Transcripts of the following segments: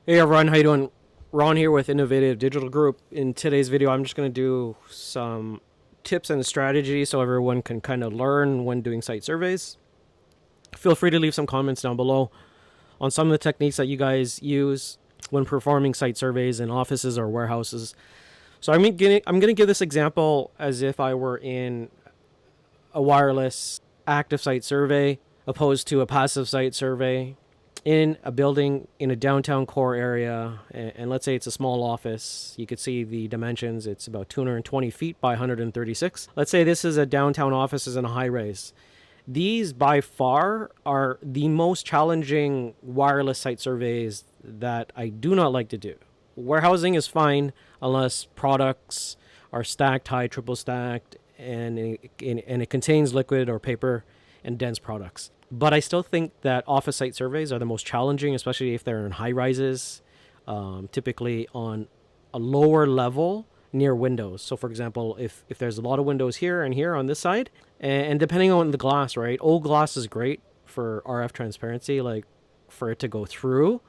Hey everyone, how you doing? Ron here with Innovative Digital Group. In today's video, I'm just going to do some tips and strategies so everyone can kind of learn when doing site surveys. Feel free to leave some comments down below on some of the techniques that you guys use when performing site surveys in offices or warehouses. So I'm gonna give this example as if I were in a wireless active site survey opposed to a passive site survey in a building in a downtown core area. And let's say it's a small office. You could see the dimensions. It's about 220 feet by 136. Let's say this is a downtown office in a high rise. These by far are the most challenging wireless site surveys that I do not like to do. Warehousing is fine unless products are stacked high, triple stacked, and it contains liquid or paper and dense products. But I still think that office site surveys are the most challenging, especially if they're in high rises, typically on a lower level near windows. So, for example, if there's a lot of windows here and here on this side, and depending on the glass, right? Old glass is great for RF transparency, like for it to go through.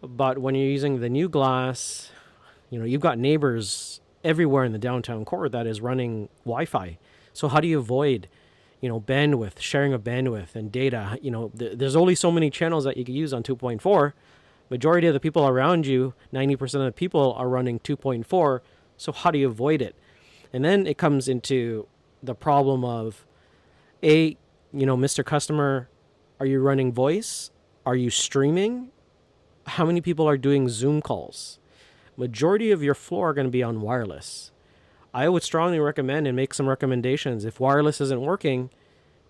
But when you're using the new glass, you've got neighbors everywhere in the downtown core that is running Wi-Fi. So how do you avoid, bandwidth, sharing of bandwidth and data? There's only so many channels that you can use on 2.4. Majority of the people around you, 90% of the people are running 2.4. So how do you avoid it? And then it comes into the problem of, Mr. Customer, are you running voice? Are you streaming? How many people are doing Zoom calls? Majority of your floor are going to be on wireless. I would strongly recommend and make some recommendations. If wireless isn't working,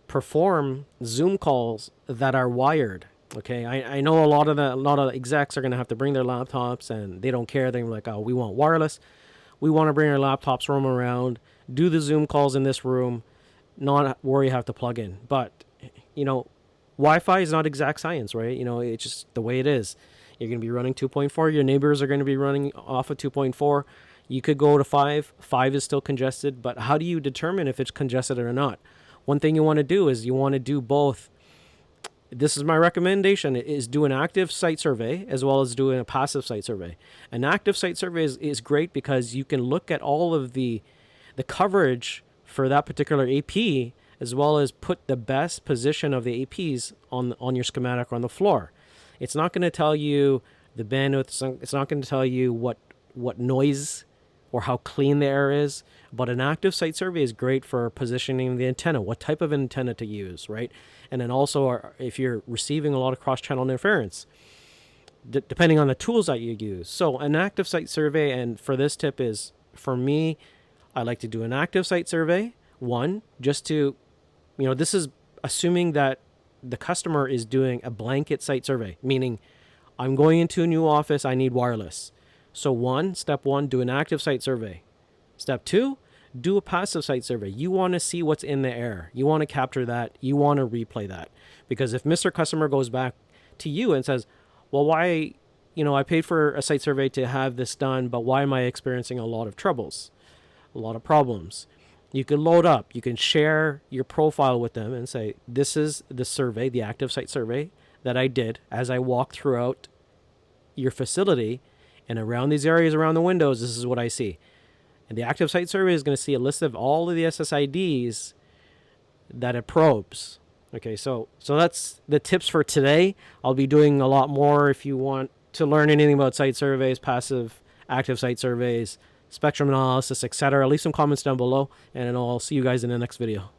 perform Zoom calls that are wired. Okay, I know a lot of execs are going to have to bring their laptops and they don't care. They're like, oh, we want wireless. We want to bring our laptops, roam around, do the Zoom calls in this room, not worry have to plug in. But Wi-Fi is not exact science, right? It's just the way it is. You're going to be running 2.4. Your neighbors are going to be running off of 2.4. You could go to 5. 5 is still congested, but how do you determine if it's congested or not? One thing you want to do is you want to do both. This is my recommendation, is do an active site survey as well as doing a passive site survey. An active site survey is great because you can look at all of the coverage for that particular AP as well as put the best position of the APs on your schematic on the floor. It's not going to tell you the bandwidth. It's not going to tell you what noise or how clean the air is. But an active site survey is great for positioning the antenna, what type of antenna to use, right? And then also if you're receiving a lot of cross-channel interference, depending on the tools that you use. So an active site survey, and for this tip is, for me, I like to do an active site survey. One, just to, this is assuming that the customer is doing a blanket site survey, meaning I'm going into a new office, I need wireless. So step one, do an active site survey. Step two, do a passive site survey. You want to see what's in the air. You want to capture that. You want to replay that. Because if Mr. Customer goes back to you and says, well, why, I paid for a site survey to have this done, but why am I experiencing a lot of troubles, a lot of problems? You can load up, you can share your profile with them and say, this is the survey, the active site survey that I did as I walked throughout your facility, and around these areas around the windows, this is what I see. And the active site survey is going to see a list of all of the SSIDs that it probes. Okay, so that's the tips for today. I'll be doing a lot more. If you want to learn anything about site surveys, passive, active site surveys, spectrum analysis, etc., leave some comments down below, and I'll see you guys in the next video.